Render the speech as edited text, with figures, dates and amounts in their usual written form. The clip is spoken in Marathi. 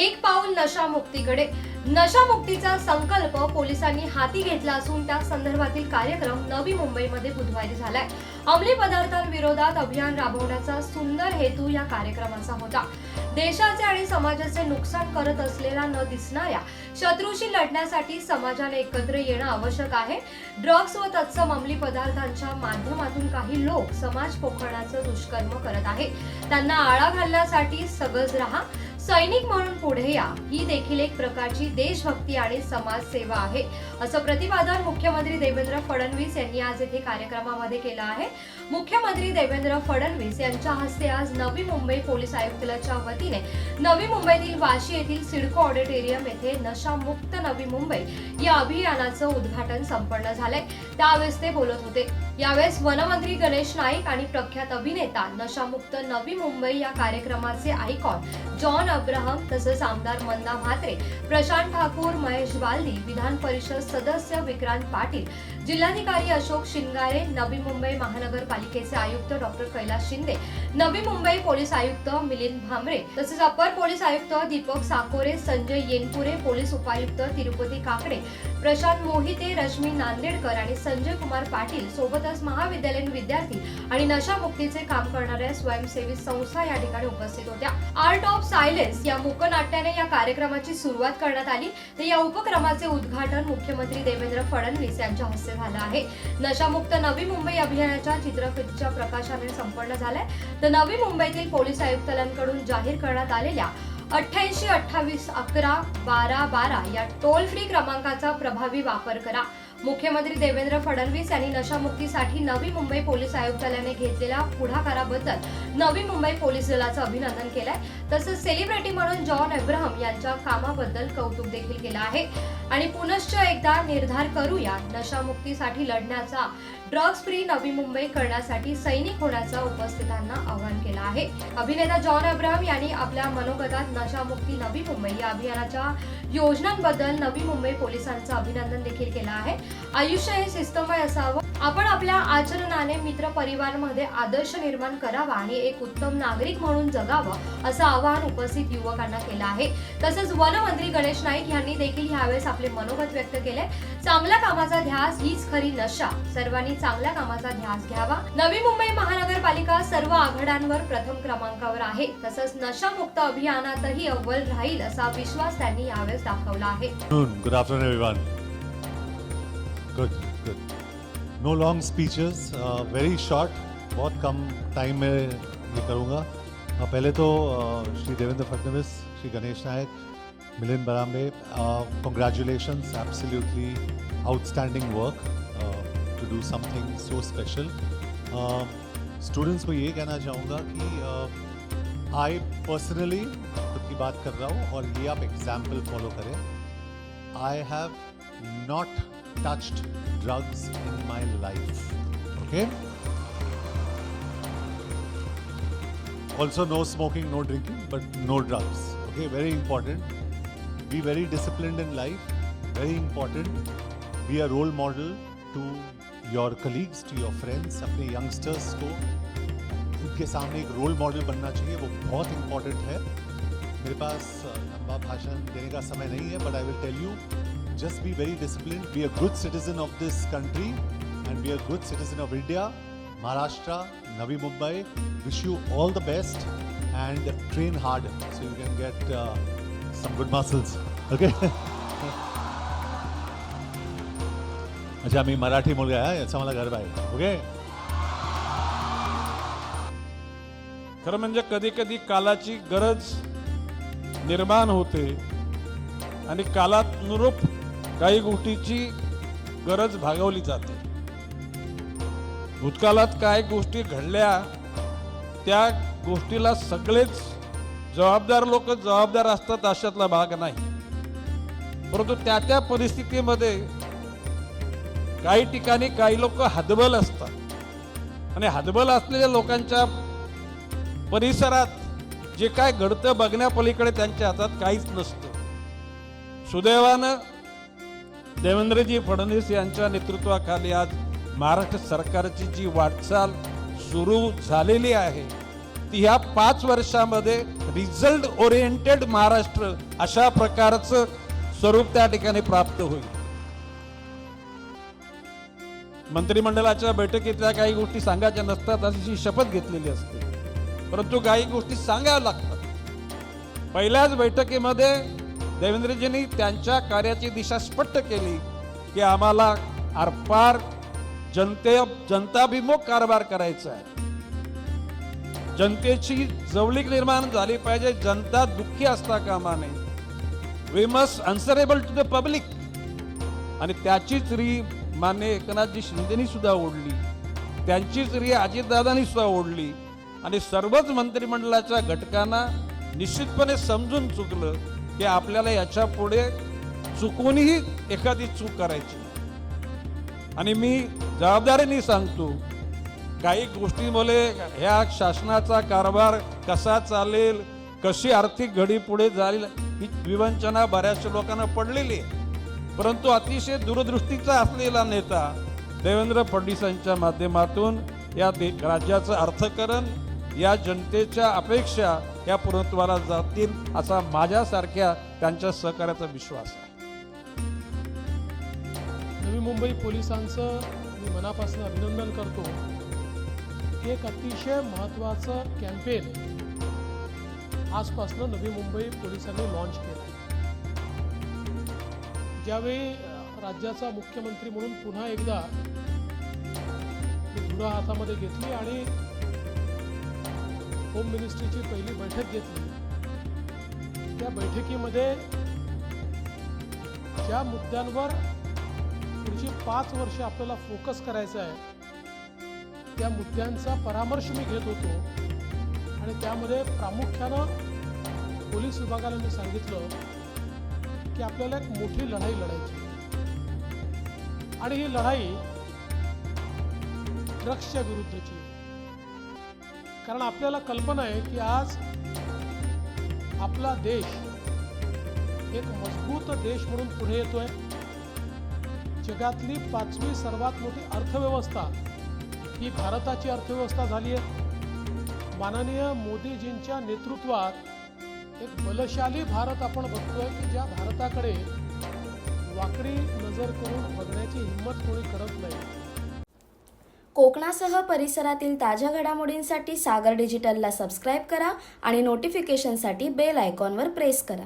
एक पाऊल नशामुक्तीकडे. नशामुक्तीचा संकल्प पोलिसांनी हाती घेतला असून त्या संदर्भातील कार्यक्रम नवी मुंबईमध्ये बुधवारी झालाय. अंमली पदार्थांविरोधात अभियान राबवण्याचा सुंदर हेतू या कार्यक्रमाचा होता. देशाचे आणि समाजाचे नुकसान करत असलेल्या न दिसणाऱ्या शत्रूशी लढण्यासाठी समाजाने एकत्र येणं आवश्यक आहे. ड्रग्ज व तत्सम अंमली पदार्थांच्या माध्यमातून काही लोक समाज पोखरण्याचं दुष्कर्म करत आहेत. त्यांना आळा घालण्यासाठी सगळं राहा, सैनिक म्हणून पुढे या. ही देखील एक प्रकारची देशभक्ती आणि समाजसेवा आहे, असं प्रतिपादन मुख्यमंत्री देवेंद्र फडणवीस यांनी आज येथे कार्यक्रमामध्ये केलं आहे. मुख्यमंत्री देवेंद्र फडणवीस यांच्या हस्ते आज नवी मुंबई पोलीस आयुक्तालयाच्या वतीने नवी मुंबईतील वाशी येथील सिडको ऑडिटोरियम येथे नशामुक्त नवी मुंबई या अभियानाचं उद्घाटन संपन्न झालंय. त्यावेळेस ते बोलत होते. यावेळेस वनमंत्री गणेश नाईक आणि प्रख्यात अभिनेता नशामुक्त नवी मुंबई या कार्यक्रमाचे आयकॉन जॉन अब्राहम तसेच आमदार मंदा म्हात्रे, प्रशांत ठाकूर, महेश बालदी, विधान परिषद सदस्य विक्रांत पाटील, जिल्हाधिकारी अशोक शिंगारे, नवी मुंबई महानगरपालिकेचे आयुक्त डॉक्टर कैलास शिंदे, नवी मुंबई पोलीस आयुक्त मिलिंद भांबरे तसेच अपर पोलीस आयुक्त दीपक साकोरे, संजय येनपुरे, पोलीस उपायुक्त तिरुपती काकडे, प्रशांत मोहिते, रश्मी नांदेडकर आणि संजय कुमार पाटील सोबतच महाविद्यालयीन विद्यार्थी आणि नशामुक्तीचे काम करणाऱ्या स्वयंसेवी संस्था या ठिकाणी उपस्थित होत्या. आर्ट ऑफ सायलेन्स या मूकनाट्याने या कार्यक्रमाची सुरुवात करण्यात आली. तर या उपक्रमाचे उद्घाटन मुख्यमंत्री देवेंद्र फडणवीस यांच्या हस्ते झालं आहे. नशामुक्त नवी मुंबई अभियानाच्या चित्रफितीच्या प्रकाशनाने संपन्न झालाय. तर नवी मुंबईतील पोलीस आयुक्तालयांकडून जाहीर करण्यात आलेल्या 88 28 11 12 12 या टोल फ्री क्रमांकाचा प्रभावी वापर करा. मुख्यमंत्री देवेंद्र फडणवीस यांनी नशामुक्तीसाठी नवी मुंबई पोलीस आयुक्तालयाने घेतलेल्या पुढाकाराबद्दल नवी मुंबई पोलीस दलाचं अभिनंदन केलंय. तसंच सेलिब्रिटी म्हणून जॉन अब्राहम यांच्या कामाबद्दल कौतुक देखील केलं आहे. आणि पुनश्च एकदा निर्धार करूया नशामुक्तीसाठी लढण्याचा, ड्रग्ज फ्री नवी मुंबई करण्यासाठी सैनिक होण्याचं उपस्थितांना आवाहन केलं आहे. अभिनेता जॉन अब्राहम यांनी आपल्या मनोगतात नशामुक्ती नवी मुंबई या अभियानाच्या योजनांबद्दल नवी मुंबई पोलिसांचं अभिनंदन देखील केलं आहे. आयुष्य हे शिस्तमय असावं, आपण आपल्या आचरणाने मित्र परिवारामध्ये आदर्श निर्माण करावा आणि एक उत्तम नागरिक म्हणून जगावं असं आवाहन उपस्थित युवकांना केलं आहे. तसंच वनमंत्री गणेश नाईक यांनी देखील यावेळेस आपले मनोगत व्यक्त केले. चांगल्या कामाचा ध्यास हीच खरी नशा, सर्वांनी चांगल्या कामाचा ध्यास घ्यावा. नवी मुंबई महानगरपालिका सर्व आघाड्यांवर प्रथम क्रमांकावर आहे. तसंच नशामुक्त अभियानातही अव्वल राहील असा विश्वास त्यांनी यावेळेस दाखवला आहे. Good afternoon everyone. Good. No long speeches, very short. बहुत कम टाइम में ये करूँगा. पहले तो श्री देवेंद्र फडणवीस, श्री गणेश नायक, Milind Bhambare, congratulations, absolutely outstanding work to do something so special. Students को ये कहना चाहूँगा कि I personally खुद की बात कर रहा हूँ और ये आप example follow करें. I have not touched drugs in my life. Okay? Also no smoking, no drinking, but no drugs. Okay, very important. Be very disciplined in life. Very important. Be a role model to your colleagues, to your friends, अपने youngsters को उनके सामने एक रोल मॉडल बनना चाहिए. वो बहुत important है. मेरे पास लंबा भाषण देने का समय नहीं है, but I will tell you, just be very disciplined, be a good citizen of this country and be a good citizen of India, Maharashtra, Navi Mumbai. Wish you all the best and train hard so you can get some good muscles. Okay? अच्छा, मी मराठी मुलगा आहे याचा मला गर्व आहे. ओके? खरं म्हणजे कधी कधी कालाची गरज निर्माण होते आणि कालानुरूप काही गोष्टीची गरज भागवली जाते. भूतकाळात काय गोष्टी घडल्या त्या गोष्टीला सगळेच जबाबदार लोक जबाबदार असतात अशातला भाग नाही. परंतु त्या परिस्थितीमध्ये काही ठिकाणी काही लोक हतबल असतात आणि हतबल असलेल्या लोकांच्या परिसरात जे काय घडतं बघण्यापलीकडे त्यांच्या हातात काहीच नसतं. सुदैवानं देवेंद्रजी फडणवीस यांच्या नेतृत्वाखाली आज महाराष्ट्र सरकारची जी वाटचाल सुरू झालेली आहे ती ह्या 5 वर्षामध्ये रिझल्ट ओरिएंटेड महाराष्ट्र अशा प्रकारचं स्वरूप त्या ठिकाणी प्राप्त होईल. मंत्रिमंडळाच्या बैठकीतल्या काही गोष्टी सांगायच्या नसतात अशी शपथ घेतलेली असते, परंतु काही गोष्टी सांगाव्या लागतात. पहिल्याच बैठकीमध्ये देवेंद्रजींनी त्यांच्या दिशा स्पष्ट केली की आम्हाला आरपार जनताभिमुख कारभार करायचा आहे. जनतेची जवळीक निर्माण झाली पाहिजे, जनता दुःखी असता कामा नये. We must answerable to the public. आणि त्याचीच री मान्य एकनाथजी शिंदेनी सुद्धा ओढली, त्यांचीच री अजितदादांनी सुद्धा ओढली. आणि सर्वच मंत्रिमंडळाच्या घटकांना निश्चितपणे समजून चुकलं की आपल्याला याच्या पुढे चुकूनही एखादी चूक करायची. आणि मी जबाबदारीने सांगतो, काही गोष्टीमुळे ह्या शासनाचा कारभार कसा चालेल, कशी आर्थिक घडी पुढे जाईल ही विवंचना बऱ्याचशा लोकांना पडलेली आहे. परंतु अतिशय दूरदृष्टीचा असलेला नेता देवेंद्र फडणवीसांच्या माध्यमातून या राज्याचं अर्थकारण, या जनतेच्या अपेक्षा या पूर्णत्वाला जातील असा माझ्यासारख्या त्यांच्या सहकार्याचा विश्वास आहे. नवी मुंबई पोलिसांचं मी मनापासून अभिनंदन करतो. एक अतिशय महत्त्वाचं कॅम्पेन आजपासून नवी मुंबई पोलिसांनी लॉन्च केलं आहे. ज्यावेळी राज्याचा मुख्यमंत्री म्हणून पुन्हा एकदा धुरा हातामध्ये घेतली आणि होम मिनिस्ट्रीची पहिली बैठक घेतली. त्या बैठकीमध्ये ज्या मुद्द्यांवर पुढची 5 वर्ष आपल्याला फोकस करायचा आहे त्या मुद्द्यांचा परामर्श मी घेत होतो. आणि त्यामध्ये प्रामुख्यानं पोलीस विभागाला मी सांगितलं की आपल्याला एक मोठी लढाई लढायची आणि ही लढाई ड्रग्सच्या विरुद्धची. कारण आपल्याला कल्पना आहे की आज आपला देश एक मजबूत देश म्हणून पुढे येतोय. जगातली 5वी सर्वात मोठी अर्थव्यवस्था ही भारताची अर्थव्यवस्था झाली आहे. माननीय मोदीजींच्या नेतृत्वात एक बलशाली भारत आपण बघतोय की ज्या भारताकडे वाकडी नजर करून बघण्याची हिंमत कोणी करत नाही. कोकणासह परिसरातील ताज्या घडामोडींसाठी सागर डिजिटलला सबस्क्राईब करा आणि नोटिफिकेशनसाठी बेल आयकॉनवर प्रेस करा.